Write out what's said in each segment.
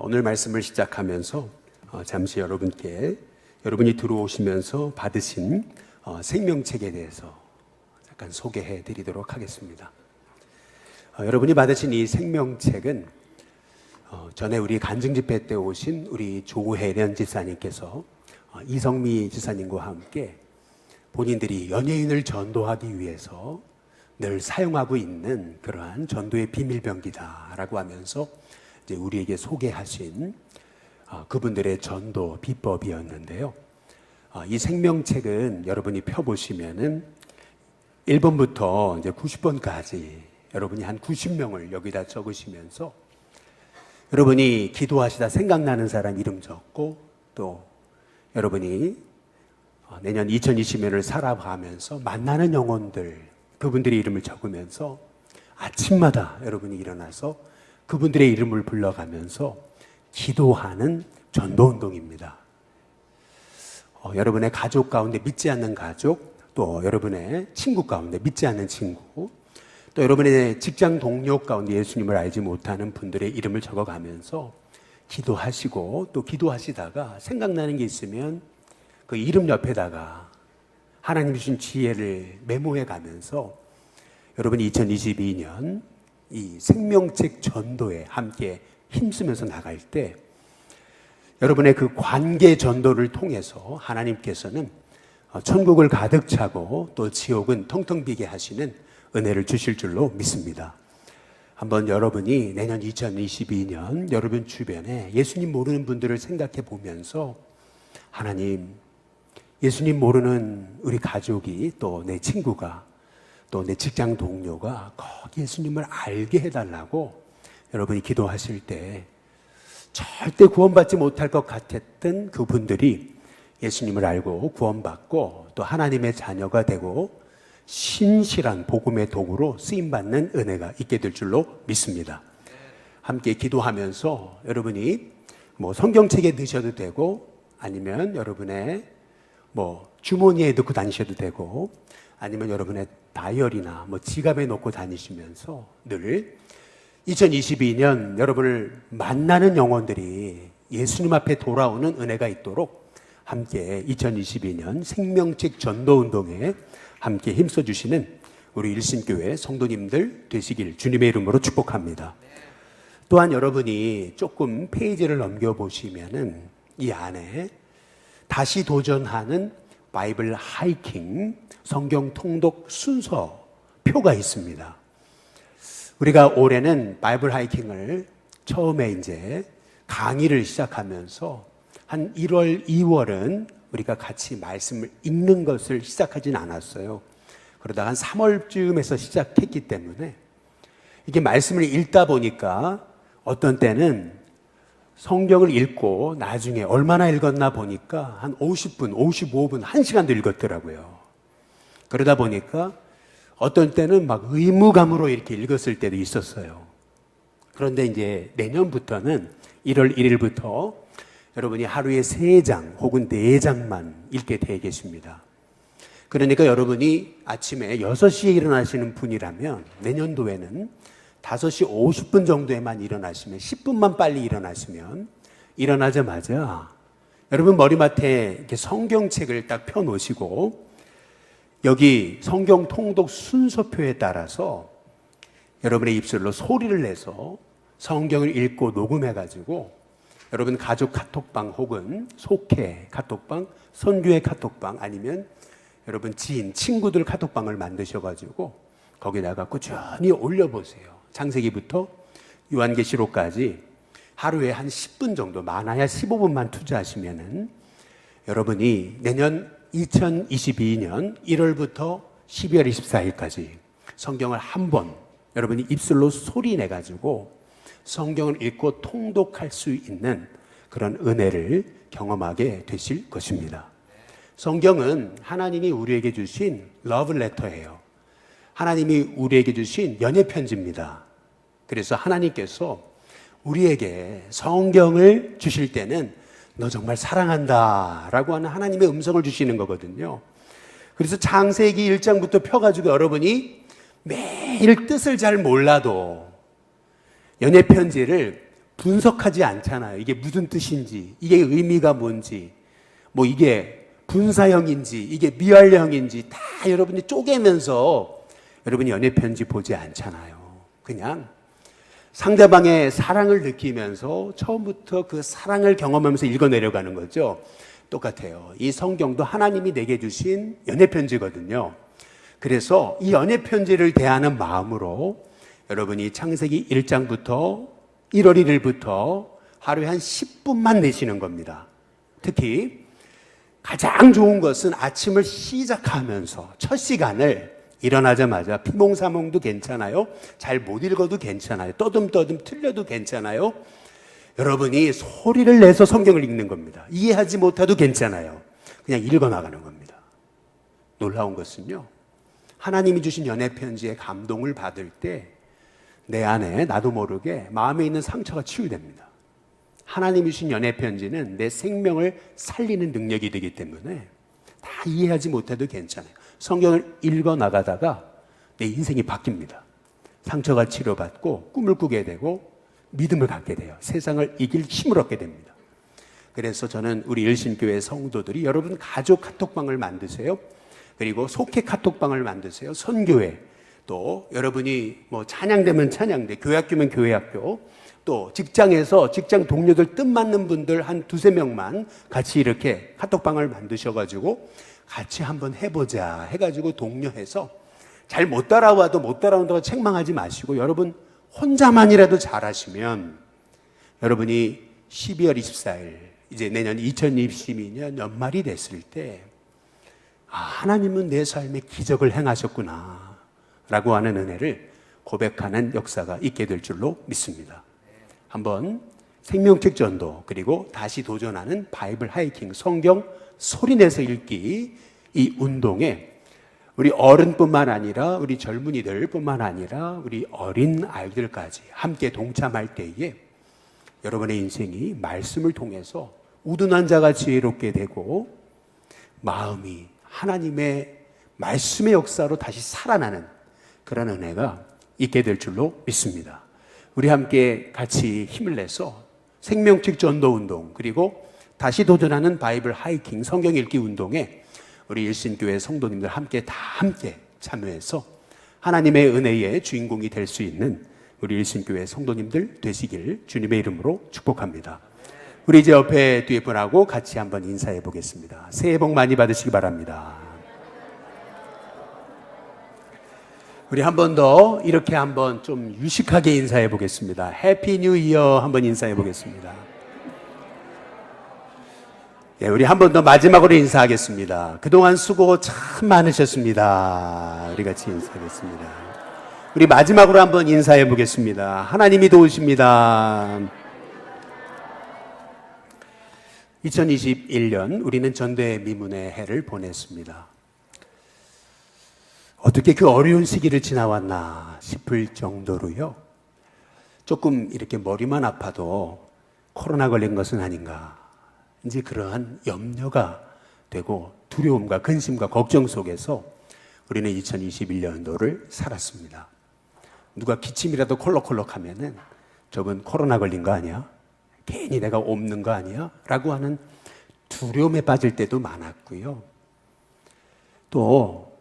오늘 말씀을 시작하면서 잠시 여러분이 들어오시면서 받으신 생명책에 대해서 잠깐 소개해 드리도록 하겠습니다. 여러분이 받으신 이 생명책은 전에 우리 간증집회 때 오신 우리 조혜련 집사님께서 이성미 집사님과 함께 본인들이 연예인을 전도하기 위해서 늘 사용하고 있는 그러한 전도의 비밀병기다라고 하면서 이제 우리에게 소개하신 그분들의 전도 비법이었는데요. 이 생명책은 여러분이 펴보시면은 1번부터 이제 90번까지 여러분이 한 90명을 여기다 적으시면서 여러분이 기도하시다 생각나는 사람 이름 적고 또 여러분이 내년 2020년을 살아가면서 만나는 영혼들 그분들의 이름을 적으면서 아침마다 여러분이 일어나서 그분들의 이름을 불러가면서 기도하는 전도운동입니다. 여러분의 가족 가운데 믿지 않는 가족, 또 여러분의 친구 가운데 믿지 않는 친구, 또 여러분의 직장 동료 가운데 예수님을 알지 못하는 분들의 이름을 적어가면서 기도하시고 또 기도하시다가 생각나는 게 있으면 그 이름 옆에다가 하나님 주신 지혜를 메모해 가면서 여러분이 2022년 이 생명책 전도에 함께 힘쓰면서 나갈 때 여러분의 그 관계 전도를 통해서 하나님께서는 천국을 가득 차고 또 지옥은 텅텅 비게 하시는 은혜를 주실 줄로 믿습니다. 한번 여러분이 내년 2022년 여러분 주변에 예수님 모르는 분들을 생각해 보면서 하나님, 예수님 모르는 우리 가족이 또 내 친구가 또 내 직장 동료가 꼭 예수님을 알게 해달라고 여러분이 기도하실 때 절대 구원받지 못할 것 같았던 그분들이 예수님을 알고 구원받고 또 하나님의 자녀가 되고 신실한 복음의 도구로 쓰임받는 은혜가 있게 될 줄로 믿습니다. 함께 기도하면서 여러분이 성경책에 넣으셔도 되고 아니면 여러분의 주머니에 넣고 다니셔도 되고 아니면 여러분의 다이어리나 지갑에 넣고 다니시면서 늘 2022년 여러분을 만나는 영혼들이 예수님 앞에 돌아오는 은혜가 있도록 함께 2022년 생명책 전도운동에 함께 힘써주시는 우리 일신교회 성도님들 되시길 주님의 이름으로 축복합니다. 또한 여러분이 조금 페이지를 넘겨보시면은 이 안에 다시 도전하는 바이블 하이킹 성경 통독 순서 표가 있습니다. 우리가 올해는 바이블 하이킹을 처음에 이제 강의를 시작하면서 한 1월, 2월은 우리가 같이 말씀을 읽는 것을 시작하진 않았어요. 그러다가 한 3월쯤에서 시작했기 때문에 이게 말씀을 읽다 보니까 어떤 때는 성경을 읽고 나중에 얼마나 읽었나 보니까 한 50분, 55분, 1시간도 읽었더라고요. 그러다 보니까 어떤 때는 막 의무감으로 이렇게 읽었을 때도 있었어요. 그런데 이제 내년부터는 1월 1일부터 여러분이 하루에 3장 혹은 4장만 읽게 되겠습니다. 그러니까 여러분이 아침에 6시에 일어나시는 분이라면 내년도에는 5시 50분 정도에만 일어나시면 10분만 빨리 일어나시면 일어나자마자 여러분 머리맡에 이렇게 성경책을 딱 펴놓으시고 여기 성경 통독 순서표에 따라서 여러분의 입술로 소리를 내서 성경을 읽고 녹음해가지고 여러분 가족 카톡방 혹은 속회 카톡방, 선교회 카톡방 아니면 여러분 지인, 친구들 카톡방을 만드셔가지고 거기다가 꾸준히 올려보세요. 창세기부터 요한계시록까지 하루에 한 10분 정도, 많아야 15분만 투자하시면은 여러분이 내년 2022년 1월부터 12월 24일까지 성경을 한 번 여러분이 입술로 소리 내가지고 성경을 읽고 통독할 수 있는 그런 은혜를 경험하게 되실 것입니다. 성경은 하나님이 우리에게 주신 러브레터예요. 하나님이 우리에게 주신 연애편지입니다. 그래서 하나님께서 우리에게 성경을 주실 때는 너 정말 사랑한다 라고 하는 하나님의 음성을 주시는 거거든요. 그래서 창세기 1장부터 펴가지고 여러분이 매일 뜻을 잘 몰라도 연애편지를 분석하지 않잖아요. 이게 무슨 뜻인지, 이게 의미가 뭔지, 뭐 이게 분사형인지, 이게 미완료형인지 다 여러분이 쪼개면서 여러분이 연애편지 보지 않잖아요. 그냥 상대방의 사랑을 느끼면서 처음부터 그 사랑을 경험하면서 읽어내려가는 거죠. 똑같아요. 이 성경도 하나님이 내게 주신 연애편지거든요. 그래서 이 연애편지를 대하는 마음으로 여러분이 창세기 1장부터 1월 1일부터 하루에 한 10분만 내시는 겁니다. 특히 가장 좋은 것은 아침을 시작하면서 첫 시간을 일어나자마자 피몽사몽도 괜찮아요. 잘 못 읽어도 괜찮아요. 떠듬떠듬 틀려도 괜찮아요. 여러분이 소리를 내서 성경을 읽는 겁니다. 이해하지 못해도 괜찮아요. 그냥 읽어나가는 겁니다. 놀라운 것은요, 하나님이 주신 연애편지에 감동을 받을 때 내 안에 나도 모르게 마음에 있는 상처가 치유됩니다. 하나님이 주신 연애편지는 내 생명을 살리는 능력이 되기 때문에 다 이해하지 못해도 괜찮아요. 성경을 읽어나가다가 내 인생이 바뀝니다. 상처가 치료받고 꿈을 꾸게 되고 믿음을 갖게 돼요. 세상을 이길 힘을 얻게 됩니다. 그래서 저는 우리 일신교회 성도들이 여러분 가족 카톡방을 만드세요. 그리고 속회 카톡방을 만드세요. 선교회, 또 여러분이 뭐 찬양되면 찬양대, 교회학교면 교회학교, 또 직장에서 직장 동료들 뜻맞는 분들 한 두세 명만 같이 이렇게 카톡방을 만드셔가지고 같이 한번 해보자 해가지고 독려해서 잘 못 따라와도 못 따라온다고 책망하지 마시고 여러분 혼자만이라도 잘하시면 여러분이 12월 24일 이제 내년 2022년 연말이 됐을 때 하나님은 내 삶에 기적을 행하셨구나 라고 하는 은혜를 고백하는 역사가 있게 될 줄로 믿습니다. 한번 생명책 전도 그리고 다시 도전하는 바이블 하이킹 성경 소리내서 읽기 이 운동에 우리 어른뿐만 아니라 우리 젊은이들뿐만 아니라 우리 어린 아이들까지 함께 동참할 때에 여러분의 인생이 말씀을 통해서 우둔한 자가 지혜롭게 되고 마음이 하나님의 말씀의 역사로 다시 살아나는 그런 은혜가 있게 될 줄로 믿습니다. 우리 함께 같이 힘을 내서 생명책 전도 운동 그리고 다시 도전하는 바이블 하이킹 성경 읽기 운동에 우리 일신교회 성도님들 함께 참여해서 하나님의 은혜의 주인공이 될 수 있는 우리 일신교회 성도님들 되시길 주님의 이름으로 축복합니다. 우리 이제 옆에 뒤에 분하고 같이 한번 인사해 보겠습니다. 새해 복 많이 받으시기 바랍니다. 우리 한 번 더 이렇게 한번 좀 유식하게 인사해 보겠습니다. 해피 뉴 이어 한번 인사해 보겠습니다. 예, 우리 한 번 더 마지막으로 인사하겠습니다. 그동안 수고 참 많으셨습니다. 우리 같이 인사하겠습니다. 우리 마지막으로 한번 인사해 보겠습니다. 하나님이 도우십니다. 2021년 우리는 전대미문의 해를 보냈습니다. 어떻게 그 어려운 시기를 지나왔나 싶을 정도로요. 조금 이렇게 머리만 아파도 코로나 걸린 것은 아닌가. 이제 그러한 염려가 되고 두려움과 근심과 걱정 속에서 우리는 2021년도를 살았습니다. 누가 기침이라도 콜록콜록 하면은 저분 코로나 걸린 거 아니야? 괜히 내가 옮는 거 아니야? 라고 하는 두려움에 빠질 때도 많았고요. 또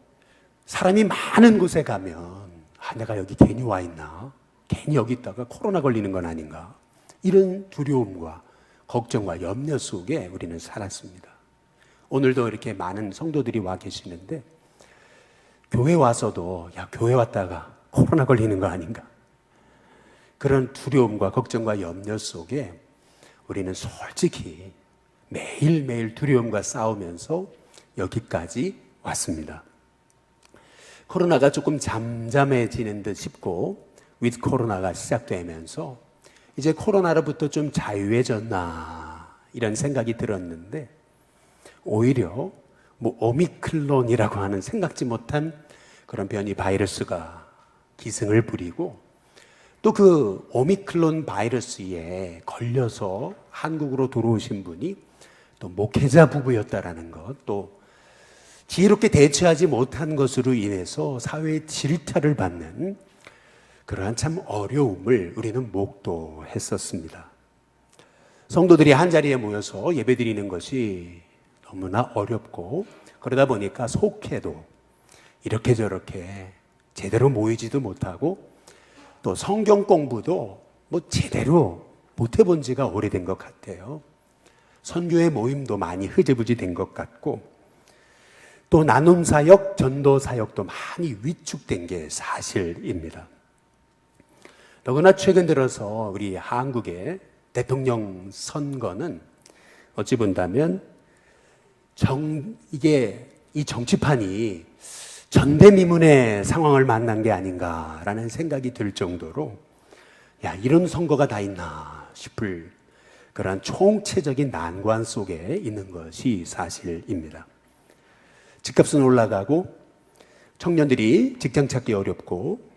사람이 많은 곳에 가면 내가 여기 괜히 와 있나? 괜히 여기 있다가 코로나 걸리는 건 아닌가? 이런 두려움과 걱정과 염려 속에 우리는 살았습니다. 오늘도 이렇게 많은 성도들이 와 계시는데 교회 와서도 교회 왔다가 코로나 걸리는 거 아닌가? 그런 두려움과 걱정과 염려 속에 우리는 솔직히 매일매일 두려움과 싸우면서 여기까지 왔습니다. 코로나가 조금 잠잠해지는 듯 싶고 위드 코로나가 시작되면서 이제 코로나로부터 좀 자유해졌나 이런 생각이 들었는데 오히려 오미크론이라고 하는 생각지 못한 그런 변이 바이러스가 기승을 부리고 또 그 오미크론 바이러스에 걸려서 한국으로 들어오신 분이 또 목회자 부부였다라는 것, 또 지혜롭게 대처하지 못한 것으로 인해서 사회의 질타를 받는 그러한 참 어려움을 우리는 목도했었습니다. 성도들이 한자리에 모여서 예배드리는 것이 너무나 어렵고, 그러다 보니까 속회도 이렇게 저렇게 제대로 모이지도 못하고, 또 성경 공부도 제대로 못 해본 지가 오래된 것 같아요. 선교의 모임도 많이 흐지부지 된 것 같고, 또 나눔 사역, 전도 사역도 많이 위축된 게 사실입니다. 더구나 최근 들어서 우리 한국의 대통령 선거는 어찌 본다면 이 정치판이 전대미문의 상황을 만난 게 아닌가라는 생각이 들 정도로, 이런 선거가 다 있나 싶을 그러한 총체적인 난관 속에 있는 것이 사실입니다. 집값은 올라가고, 청년들이 직장 찾기 어렵고,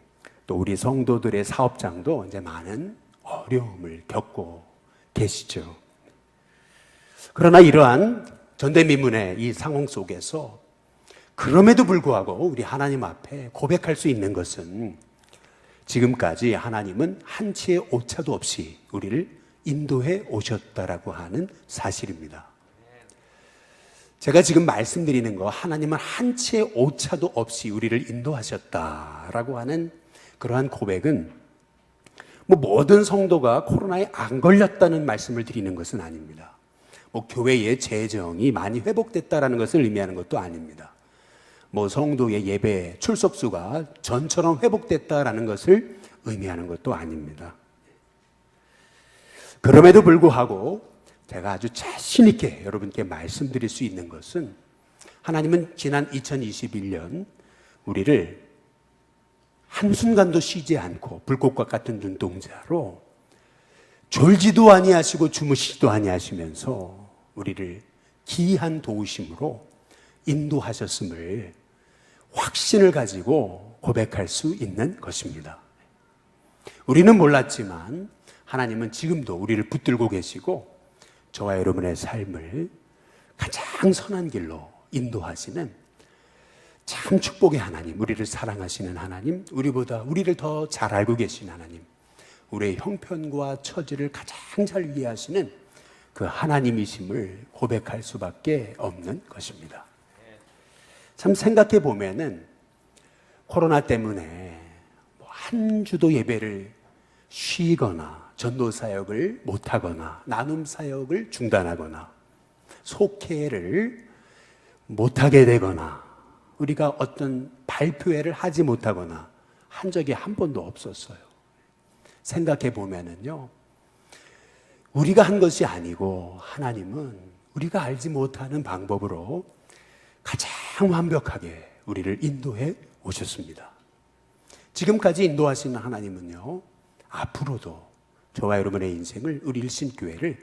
또 우리 성도들의 사업장도 이제 많은 어려움을 겪고 계시죠. 그러나 이러한 전대미문의 이 상황 속에서 그럼에도 불구하고 우리 하나님 앞에 고백할 수 있는 것은, 지금까지 하나님은 한치의 오차도 없이 우리를 인도해 오셨다라고 하는 사실입니다. 제가 지금 말씀드리는 거, 하나님은 한치의 오차도 없이 우리를 인도하셨다라고 하는 그러한 고백은 모든 성도가 코로나에 안 걸렸다는 말씀을 드리는 것은 아닙니다. 교회의 재정이 많이 회복됐다라는 것을 의미하는 것도 아닙니다. 성도의 예배 출석수가 전처럼 회복됐다라는 것을 의미하는 것도 아닙니다. 그럼에도 불구하고 제가 아주 자신 있게 여러분께 말씀드릴 수 있는 것은, 하나님은 지난 2021년 우리를 한순간도 쉬지 않고 불꽃과 같은 눈동자로 졸지도 아니하시고 주무시지도 아니하시면서 우리를 기이한 도우심으로 인도하셨음을 확신을 가지고 고백할 수 있는 것입니다. 우리는 몰랐지만 하나님은 지금도 우리를 붙들고 계시고, 저와 여러분의 삶을 가장 선한 길로 인도하시는 참 축복의 하나님, 우리를 사랑하시는 하나님, 우리를 더 잘 알고 계신 하나님, 우리의 형편과 처지를 가장 잘 이해하시는 그 하나님이심을 고백할 수밖에 없는 것입니다. 참 생각해 보면은 코로나 때문에 한 주도 예배를 쉬거나, 전도 사역을 못하거나, 나눔 사역을 중단하거나, 속회를 못하게 되거나, 우리가 어떤 발표회를 하지 못하거나 한 적이 한 번도 없었어요. 생각해 보면은요, 우리가 한 것이 아니고 하나님은 우리가 알지 못하는 방법으로 가장 완벽하게 우리를 인도해 오셨습니다. 지금까지 인도하시는 하나님은요, 앞으로도 저와 여러분의 인생을, 우리 일신교회를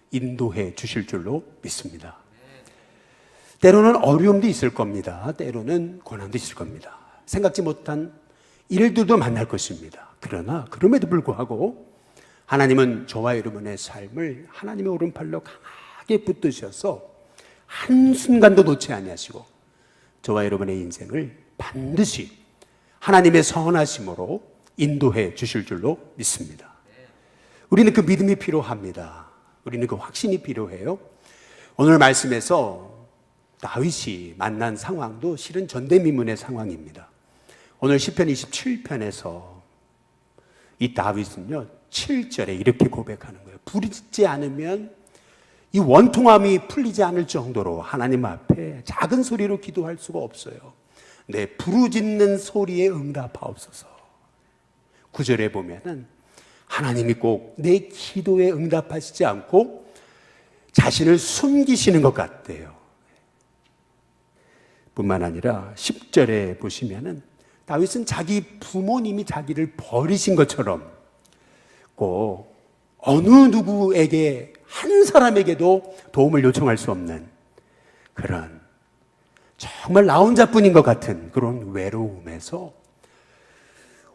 인도해 주실 줄로 믿습니다. 때로는 어려움도 있을 겁니다. 때로는 고난도 있을 겁니다. 생각지 못한 일들도 만날 것입니다. 그러나 그럼에도 불구하고 하나님은 저와 여러분의 삶을 하나님의 오른팔로 강하게 붙드셔서 한순간도 놓지 아니하시고, 저와 여러분의 인생을 반드시 하나님의 선하심으로 인도해 주실 줄로 믿습니다. 우리는 그 믿음이 필요합니다. 우리는 그 확신이 필요해요. 오늘 말씀에서 다윗이 만난 상황도 실은 전대미문의 상황입니다. 오늘 시편 27편에서 이 다윗은요, 7절에 이렇게 고백하는 거예요. 부르짖지 않으면 이 원통함이 풀리지 않을 정도로 하나님 앞에 작은 소리로 기도할 수가 없어요. 내 부르짖는 소리에 응답하옵소서. 9절에 보면은 하나님이 꼭 내 기도에 응답하시지 않고 자신을 숨기시는 것 같대요. 뿐만 아니라 10절에 보시면은 다윗은 자기 부모님이 자기를 버리신 것처럼 꼭 어느 누구에게, 한 사람에게도 도움을 요청할 수 없는 그런, 정말 나 혼자뿐인 것 같은 그런 외로움에서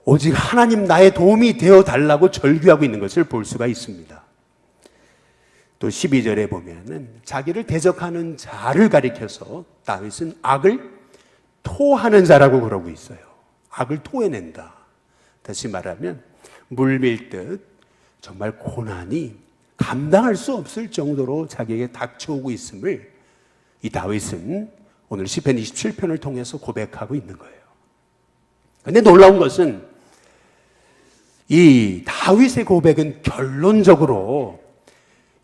오직 하나님 나의 도움이 되어 달라고 절규하고 있는 것을 볼 수가 있습니다. 또 12절에 보면은 자기를 대적하는 자를 가리켜서 다윗은 악을 토하는 자라고 그러고 있어요. 악을 토해낸다. 다시 말하면 물밀듯 정말 고난이 감당할 수 없을 정도로 자기에게 닥쳐오고 있음을 이 다윗은 오늘 시편 27편을 통해서 고백하고 있는 거예요. 그런데 놀라운 것은 이 다윗의 고백은 결론적으로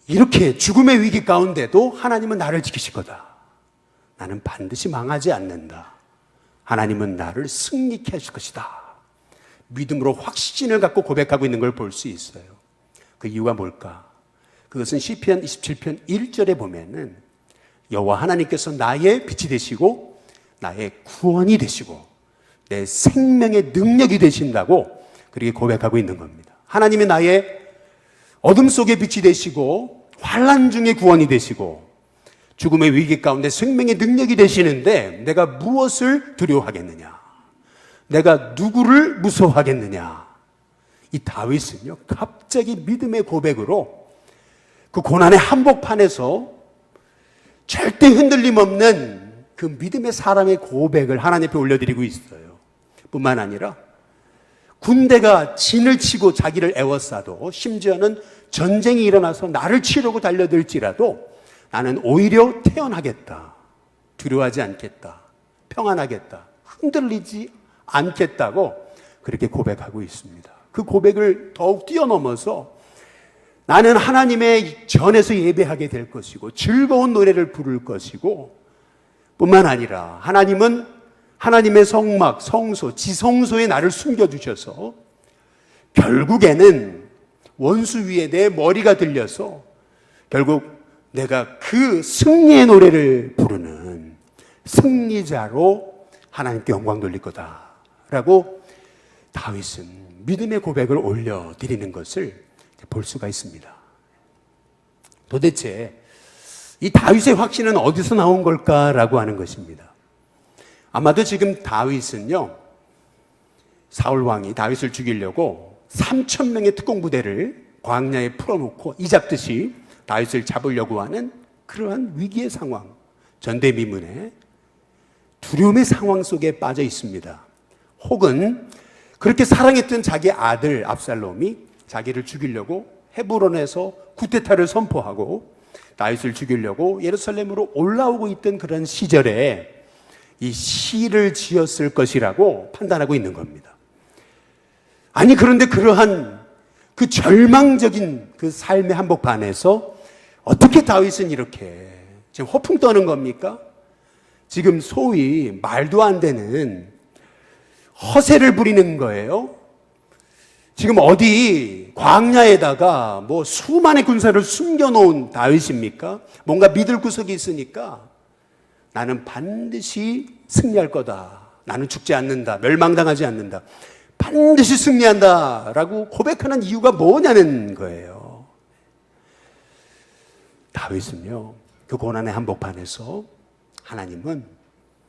이렇게 죽음의 위기 가운데도 하나님은 나를 지키실 거다. 나는 반드시 망하지 않는다. 하나님은 나를 승리케 하실 것이다. 믿음으로 확신을 갖고 고백하고 있는 걸 볼 수 있어요. 그 이유가 뭘까? 그것은 시편 27편 1절에 보면은 여호와 하나님께서 나의 빛이 되시고 나의 구원이 되시고 내 생명의 능력이 되신다고 그렇게 고백하고 있는 겁니다. 하나님이 나의 어둠 속의 빛이 되시고 환난 중에 구원이 되시고 죽음의 위기 가운데 생명의 능력이 되시는데 내가 무엇을 두려워하겠느냐? 내가 누구를 무서워하겠느냐? 이 다윗은요, 갑자기 믿음의 고백으로 그 고난의 한복판에서 절대 흔들림 없는 그 믿음의 사람의 고백을 하나님 앞에 올려드리고 있어요. 뿐만 아니라 군대가 진을 치고 자기를 애워싸도 심지어는 전쟁이 일어나서 나를 치려고 달려들지라도 나는 오히려 태어나겠다. 두려워하지 않겠다. 평안하겠다. 흔들리지 않겠다고 그렇게 고백하고 있습니다. 그 고백을 더욱 뛰어넘어서 나는 하나님의 전에서 예배하게 될 것이고 즐거운 노래를 부를 것이고 뿐만 아니라 하나님은 하나님의 성막, 성소, 지성소에 나를 숨겨주셔서 결국에는 원수 위에 내 머리가 들려서 결국 내가 그 승리의 노래를 부르는 승리자로 하나님께 영광 돌릴 거다라고 다윗은 믿음의 고백을 올려드리는 것을 볼 수가 있습니다. 도대체 이 다윗의 확신은 어디서 나온 걸까라고 하는 것입니다. 아마도 지금 다윗은요, 사울 왕이 다윗을 죽이려고 3,000명의 특공부대를 광야에 풀어놓고 이잡듯이 다윗을 잡으려고 하는 그러한 위기의 상황, 전대미문의 두려움의 상황 속에 빠져 있습니다. 혹은 그렇게 사랑했던 자기 아들 압살롬이 자기를 죽이려고 헤브론에서 쿠데타를 선포하고 다윗을 죽이려고 예루살렘으로 올라오고 있던 그런 시절에 이 시를 지었을 것이라고 판단하고 있는 겁니다. 아니, 그런데 그러한 그 절망적인 그 삶의 한복판에서 어떻게 다윗은 이렇게 지금 허풍 떠는 겁니까? 지금 소위 말도 안 되는 허세를 부리는 거예요. 지금 어디 광야에다가 뭐 수만의 군사를 숨겨놓은 다윗입니까? 뭔가 믿을 구석이 있으니까 나는 반드시 승리할 거다. 나는 죽지 않는다. 멸망당하지 않는다. 반드시 승리한다. 라고 고백하는 이유가 뭐냐는 거예요. 다윗은요, 그 고난의 한복판에서 하나님은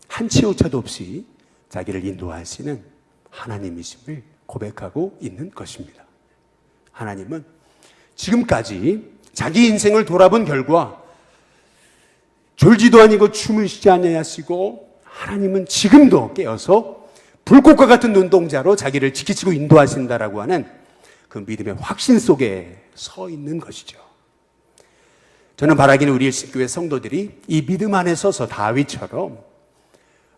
한치 오차도 없이 자기를 인도하시는 하나님이심을 고백하고 있는 것입니다. 하나님은 지금까지 자기 인생을 돌아본 결과 졸지도 아니고 주무시지 아니하시고 하나님은 지금도 깨어서 불꽃과 같은 눈동자로 자기를 지키시고 인도하신다라고 하는 그 믿음의 확신 속에 서 있는 것이죠. 저는 바라기는 우리 일신교회 성도들이 이 믿음 안에 서서 다윗처럼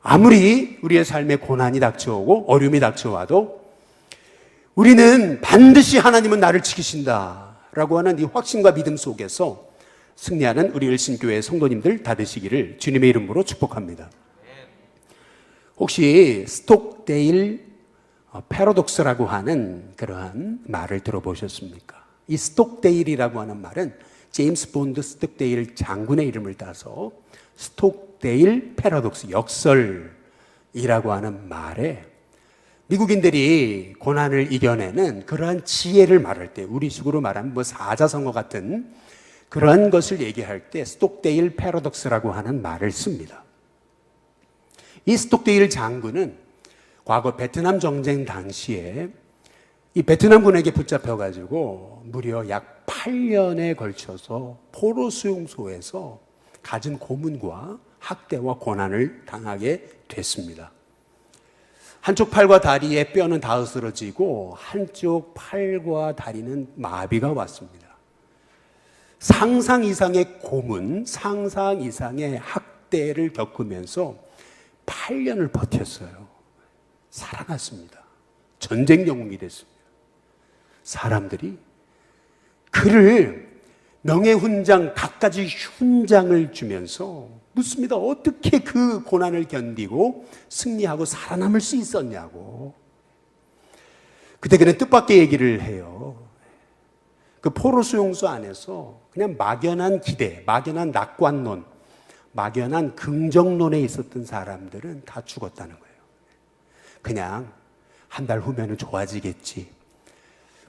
아무리 우리의 삶에 고난이 닥쳐오고 어려움이 닥쳐와도 우리는 반드시 하나님은 나를 지키신다라고 하는 이 확신과 믿음 속에서 승리하는 우리 일신교회 성도님들 다 되시기를 주님의 이름으로 축복합니다. 혹시 스톡데일 패러독스라고 하는 그러한 말을 들어보셨습니까? 이 스톡데일이라고 하는 말은 제임스 본드 스톡데일 장군의 이름을 따서 스톡데일 패러독스, 역설이라고 하는 말에 미국인들이 고난을 이겨내는 그러한 지혜를 말할 때, 우리식으로 말하면 뭐 사자성어 같은 그러한 것을 얘기할 때 스톡데일 패러독스라고 하는 말을 씁니다. 이 스톡데일 장군은 과거 베트남 전쟁 당시에 이 베트남군에게 붙잡혀가지고 무려 약 8년에 걸쳐서 포로 수용소에서 갖은 고문과 학대와 고난을 당하게 됐습니다. 한쪽 팔과 다리의 뼈는 다 으스러지고 한쪽 팔과 다리는 마비가 왔습니다. 상상 이상의 고문, 상상 이상의 학대를 겪으면서 8년을 버텼어요. 살아났습니다. 전쟁 영웅이 됐습니다. 사람들이 그를 명예훈장, 갖가지 훈장을 주면서 묻습니다. 어떻게 그 고난을 견디고 승리하고 살아남을 수 있었냐고. 그때 그는 뜻밖의 얘기를 해요. 그 포로 수용소 안에서 그냥 막연한 기대, 막연한 낙관론, 막연한 긍정론에 있었던 사람들은 다 죽었다는 거예요. 그냥 한 달 후면은 좋아지겠지.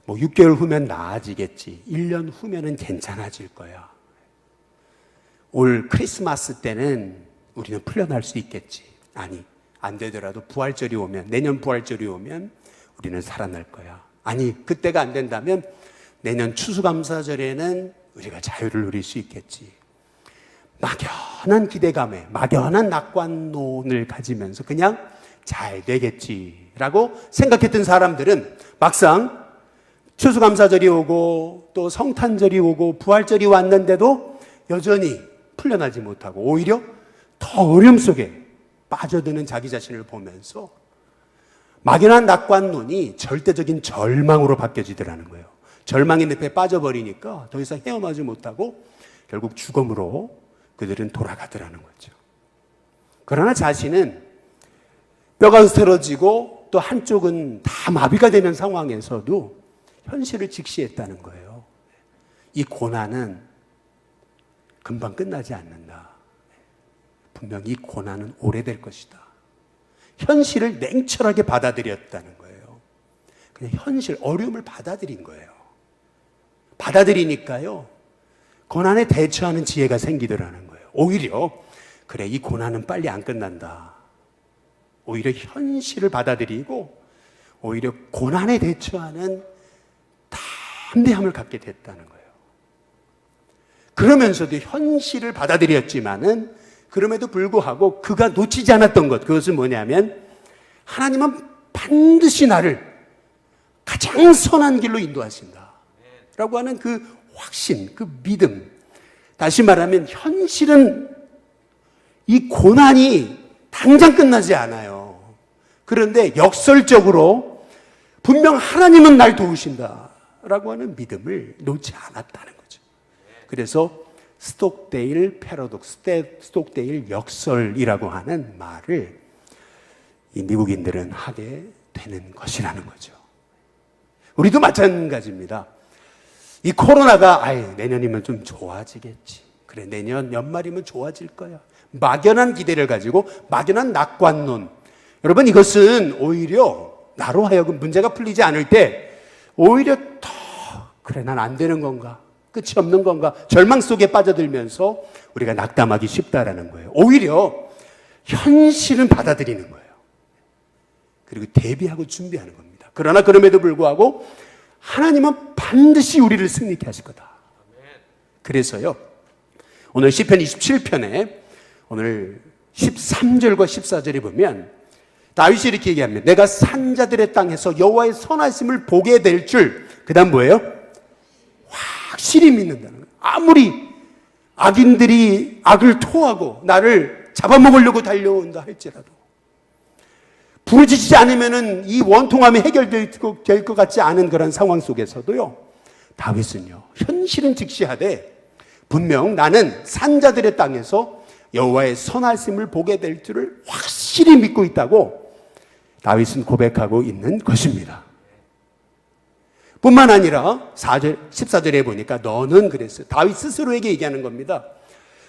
뭐 6개월 후면 나아지겠지. 1년 후면은 괜찮아질 거야. 올 크리스마스 때는 우리는 풀려날 수 있겠지. 아니, 안 되더라도 부활절이 오면, 내년 부활절이 오면 우리는 살아날 거야. 아니, 그때가 안 된다면 내년 추수감사절에는 우리가 자유를 누릴 수 있겠지. 막연한 기대감에 막연한 낙관론을 가지면서 그냥 잘 되겠지라고 생각했던 사람들은 막상 추수감사절이 오고 또 성탄절이 오고 부활절이 왔는데도 여전히 풀려나지 못하고 오히려 더 어려움 속에 빠져드는 자기 자신을 보면서 막연한 낙관론이 절대적인 절망으로 바뀌어지더라는 거예요. 절망의 늪에 빠져버리니까 더 이상 헤어나지 못하고 결국 죽음으로 그들은 돌아가더라는 거죠. 그러나 자신은 뼈가 으스러지고 또 한쪽은 다 마비가 되는 상황에서도 현실을 직시했다는 거예요. 이 고난은 금방 끝나지 않는다. 분명히 이 고난은 오래될 것이다. 현실을 냉철하게 받아들였다는 거예요. 그냥 현실, 어려움을 받아들인 거예요. 받아들이니까요, 고난에 대처하는 지혜가 생기더라는 거예요. 오히려 그래, 이 고난은 빨리 안 끝난다. 오히려 현실을 받아들이고 오히려 고난에 대처하는 담대함을 갖게 됐다는 거예요. 그러면서도 현실을 받아들였지만은 그럼에도 불구하고 그가 놓치지 않았던 것, 그것은 뭐냐면 하나님은 반드시 나를 가장 선한 길로 인도하신다 라고 하는 그 확신, 그 믿음. 다시 말하면 현실은 이 고난이 당장 끝나지 않아요. 그런데 역설적으로 분명 하나님은 날 도우신다 라고 하는 믿음을 놓지 않았다는 거죠. 그래서 스톡데일 패러독스, 스톡데일 역설이라고 하는 말을 이 미국인들은 하게 되는 것이라는 거죠. 우리도 마찬가지입니다. 이 코로나가 내년이면 좀 좋아지겠지. 그래, 내년 연말이면 좋아질 거야. 막연한 기대를 가지고 막연한 낙관론. 여러분, 이것은 오히려 나로 하여금 문제가 풀리지 않을 때 오히려 더 그래, 난 안 되는 건가? 끝이 없는 건가? 절망 속에 빠져들면서 우리가 낙담하기 쉽다라는 거예요. 오히려 현실은 받아들이는 거예요. 그리고 대비하고 준비하는 겁니다. 그러나 그럼에도 불구하고 하나님은 반드시 우리를 승리케 하실 거다. 그래서요, 오늘 시편 27편에 오늘 13절과 14절에 보면 다윗이 이렇게 얘기합니다. 내가 산자들의 땅에서 여호와의 선하심을 보게 될 줄. 그 다음 뭐예요? 확실히 믿는다는 거예요. 아무리 악인들이 악을 토하고 나를 잡아먹으려고 달려온다 할지라도, 부르짖지 않으면 이 원통함이 해결될 것 같지 않은 그런 상황 속에서도요, 다윗은요, 현실은 직시하되 분명 나는 산자들의 땅에서 여호와의 선하심을 보게 될 줄을 확실히 믿고 있다고 다윗은 고백하고 있는 것입니다. 뿐만 아니라 14절에 보니까 너는 그랬어요. 다윗 스스로에게 얘기하는 겁니다.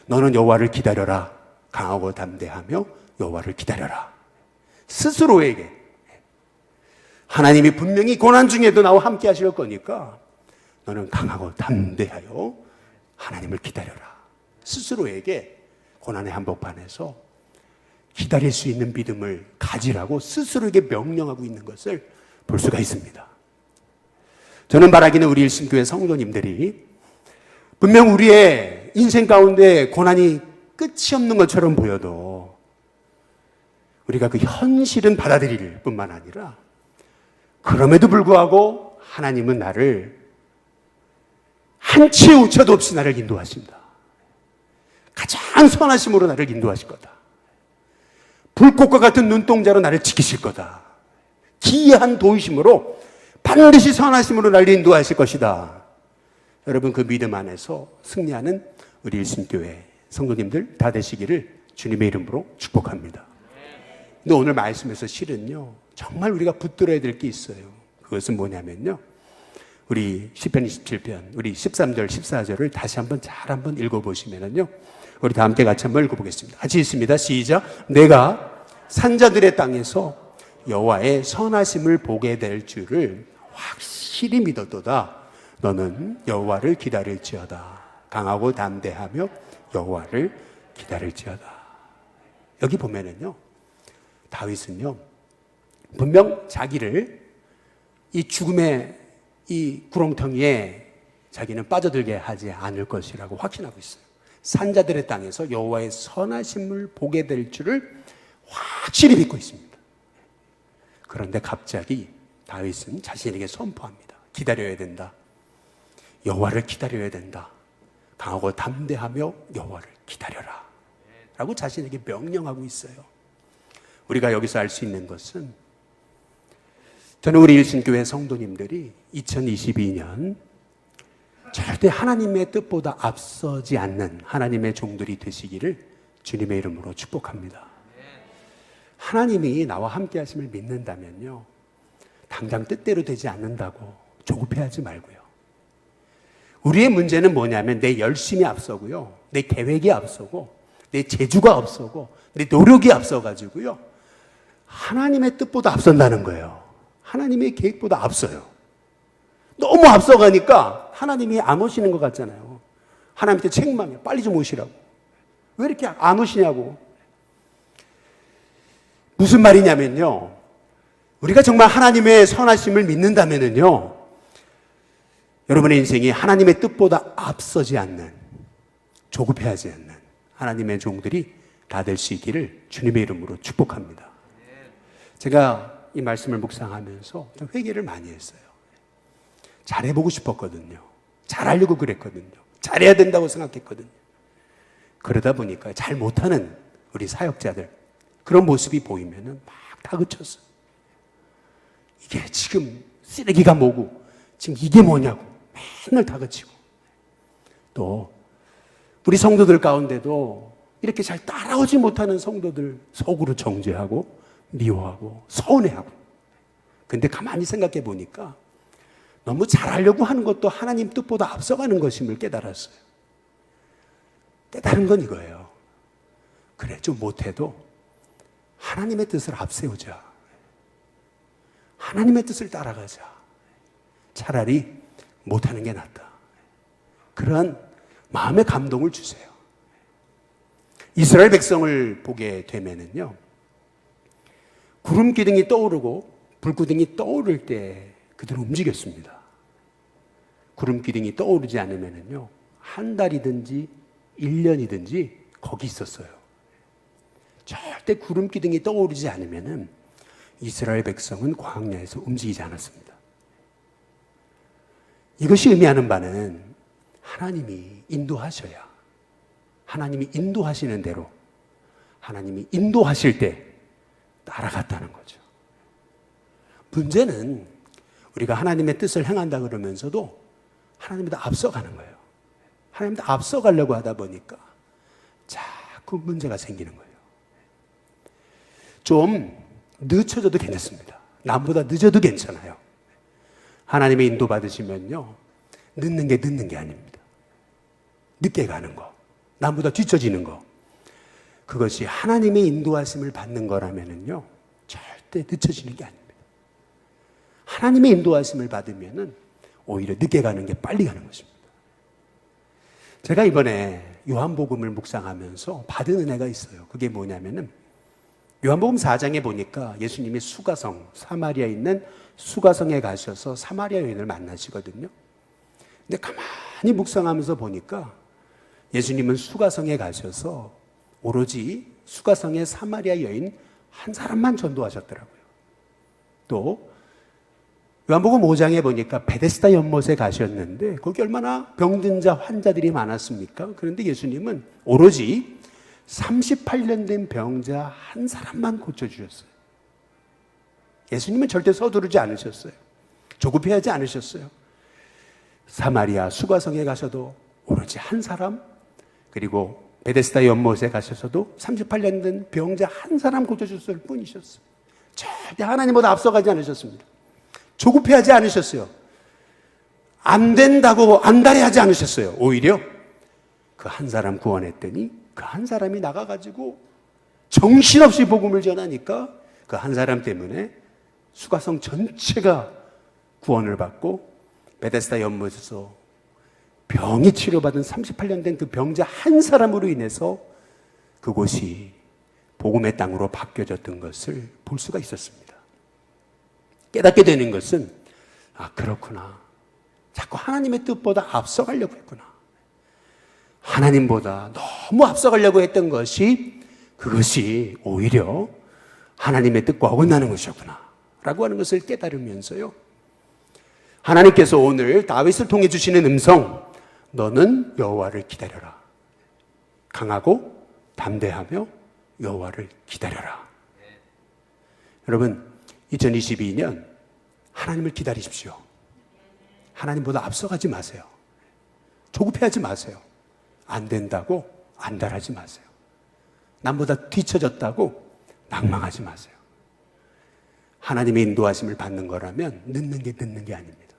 너는 여호와를 기다려라. 강하고 담대하며 여호와를 기다려라. 스스로에게. 하나님이 분명히 고난 중에도 나와 함께 하실 거니까 너는 강하고 담대하여 하나님을 기다려라. 스스로에게 고난의 한복판에서 기다릴 수 있는 믿음을 가지라고 스스로에게 명령하고 있는 것을 볼 수가 있습니다. 저는 바라기는 우리 일심교회 성도님들이 분명 우리의 인생 가운데 고난이 끝이 없는 것처럼 보여도 우리가 그 현실은 받아들일 뿐만 아니라 그럼에도 불구하고 하나님은 나를 한치의 오차도 없이 나를 인도하신다. 가장 선하심으로 나를 인도하실 거다. 불꽃과 같은 눈동자로 나를 지키실 거다. 기이한 도우심으로 반드시 선하심으로 나를 인도하실 것이다. 여러분, 그 믿음 안에서 승리하는 우리 일심교회 성도님들 다 되시기를 주님의 이름으로 축복합니다. 근데 오늘 말씀에서 실은요, 정말 우리가 붙들어야 될 게 있어요. 그것은 뭐냐면요, 우리 시편 27편 우리 13절 14절을 다시 한번 잘 한번 읽어보시면요, 우리 다 함께 같이 한번 읽어보겠습니다. 같이 읽습니다. 시작. 내가 산자들의 땅에서 여호와의 선하심을 보게 될 줄을 확실히 믿었도다. 너는 여호와를 기다릴지어다. 강하고 담대하며 여호와를 기다릴지어다. 여기 보면은요, 다윗은요, 분명 자기를 이 죽음의 이 구렁텅이에 자기는 빠져들게 하지 않을 것이라고 확신하고 있어요. 산자들의 땅에서 여호와의 선하심을 보게 될 줄을 확실히 믿고 있습니다. 그런데 갑자기 다윗은 자신에게 선포합니다. 기다려야 된다. 여호와를 기다려야 된다. 강하고 담대하며 여호와를 기다려라 라고 자신에게 명령하고 있어요. 우리가 여기서 알 수 있는 것은, 저는 우리 일신교회 성도님들이 2022년 절대 하나님의 뜻보다 앞서지 않는 하나님의 종들이 되시기를 주님의 이름으로 축복합니다. 하나님이 나와 함께 하심을 믿는다면요, 당장 뜻대로 되지 않는다고 조급해하지 말고요. 우리의 문제는 뭐냐면 내 열심이 앞서고요, 내 계획이 앞서고 내 재주가 앞서고 내 노력이 앞서가지고요, 하나님의 뜻보다 앞선다는 거예요. 하나님의 계획보다 앞서요. 너무 앞서가니까 하나님이 안 오시는 것 같잖아요. 하나님한테 책망해요. 빨리 좀 오시라고. 왜 이렇게 안 오시냐고. 무슨 말이냐면요, 우리가 정말 하나님의 선하심을 믿는다면요, 여러분의 인생이 하나님의 뜻보다 앞서지 않는, 조급해하지 않는 하나님의 종들이 다 될 수 있기를 주님의 이름으로 축복합니다. 제가 이 말씀을 묵상하면서 좀 회개를 많이 했어요. 잘해보고 싶었거든요. 잘하려고 그랬거든요. 잘해야 된다고 생각했거든요. 그러다 보니까 잘 못하는 우리 사역자들, 그런 모습이 보이면은 막 다그쳤어요. 이게 지금 쓰레기가 뭐고, 지금 이게 뭐냐고 맨날 다그치고, 또 우리 성도들 가운데도 이렇게 잘 따라오지 못하는 성도들 속으로 정죄하고 미워하고 서운해하고. 근데 가만히 생각해 보니까 너무 잘하려고 하는 것도 하나님 뜻보다 앞서가는 것임을 깨달았어요. 깨달은 건 이거예요. 그래, 좀 못해도 하나님의 뜻을 앞세우자. 하나님의 뜻을 따라가자. 차라리 못하는 게 낫다. 그러한 마음의 감동을 주세요. 이스라엘 백성을 보게 되면은요, 구름 기둥이 떠오르고 불기둥이 떠오를 때 그들은 움직였습니다. 구름 기둥이 떠오르지 않으면은요, 한 달이든지 1년이든지 거기 있었어요. 절대 구름 기둥이 떠오르지 않으면은 이스라엘 백성은 광야에서 움직이지 않았습니다. 이것이 의미하는 바는 하나님이 인도하셔야, 하나님이 인도하시는 대로, 하나님이 인도하실 때 따라갔다는 거죠. 문제는 우리가 하나님의 뜻을 행한다 그러면서도 하나님보다 앞서가는 거예요. 하나님보다 앞서가려고 하다 보니까 자꾸 문제가 생기는 거예요. 좀 늦춰져도 괜찮습니다. 남보다 늦어도 괜찮아요. 하나님의 인도 받으시면요, 늦는 게 아닙니다. 늦게 가는 거, 남보다 뒤처지는 거, 그것이 하나님의 인도하심을 받는 거라면은요, 절대 늦춰지는 게 아닙니다. 하나님의 인도하심을 받으면은 오히려 늦게 가는 게 빨리 가는 것입니다. 제가 이번에 요한복음을 묵상하면서 받은 은혜가 있어요. 그게 뭐냐면은 요한복음 4장에 보니까 예수님이 수가성, 사마리아에 있는 수가성에 가셔서 사마리아 여인을 만나시거든요. 근데 가만히 묵상하면서 보니까 예수님은 수가성에 가셔서 오로지 수가성의 사마리아 여인 한 사람만 전도하셨더라고요. 또 요한복음 5장에 보니까 베데스다 연못에 가셨는데 거기 얼마나 병든 자, 환자들이 많았습니까? 그런데 예수님은 오로지 38년 된 병자 한 사람만 고쳐주셨어요. 예수님은 절대 서두르지 않으셨어요. 조급해하지 않으셨어요. 사마리아 수가성에 가셔도 오로지 한 사람, 그리고 베데스다 연못에 가셔서도 38년 된 병자 한 사람 고쳐주셨을 뿐이셨어요. 절대 하나님보다 앞서가지 않으셨습니다. 조급해하지 않으셨어요. 안 된다고 안달해하지 않으셨어요. 오히려 그 한 사람 구원했더니 그 한 사람이 나가가지고 정신없이 복음을 전하니까 그 한 사람 때문에 수가성 전체가 구원을 받고 베데스다 연못에서 병이 치료받은 38년 된 그 병자 한 사람으로 인해서 그곳이 복음의 땅으로 바뀌어졌던 것을 볼 수가 있었습니다. 깨닫게 되는 것은 그렇구나. 자꾸 하나님의 뜻보다 앞서가려고 했구나. 하나님보다 너무 앞서가려고 했던 것이 그것이 오히려 하나님의 뜻과 어긋나는 것이었구나 라고 하는 것을 깨달으면서요. 하나님께서 오늘 다윗을 통해 주시는 음성, 너는 여호와를 기다려라. 강하고 담대하며 여호와를 기다려라. 여러분 2022년 하나님을 기다리십시오. 하나님보다 앞서가지 마세요. 조급해하지 마세요. 안 된다고 안달하지 마세요. 남보다 뒤처졌다고 낭망하지 마세요. 하나님의 인도하심을 받는 거라면 늦는 게 아닙니다.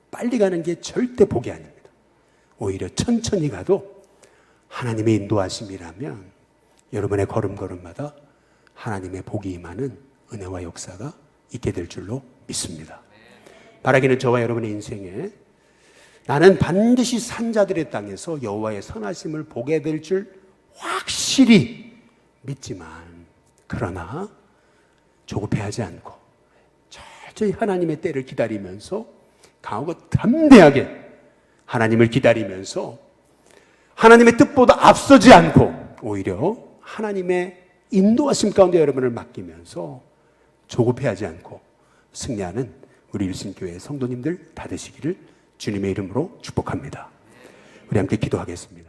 빨리 가는 게 절대 복이 아닙니다. 오히려 천천히 가도 하나님의 인도하심이라면 여러분의 걸음걸음마다 하나님의 복이 임하는 은혜와 역사가 있게 될 줄로 믿습니다. 바라기는 저와 여러분의 인생에 나는 반드시 산자들의 땅에서 여호와의 선하심을 보게 될 줄 확실히 믿지만, 그러나 조급해하지 않고 철저히 하나님의 때를 기다리면서 강하고 담대하게 하나님을 기다리면서 하나님의 뜻보다 앞서지 않고 오히려 하나님의 인도하심 가운데 여러분을 맡기면서 조급해하지 않고 승리하는 우리 일신교회 성도님들 다 되시기를 주님의 이름으로 축복합니다. 우리 함께 기도하겠습니다.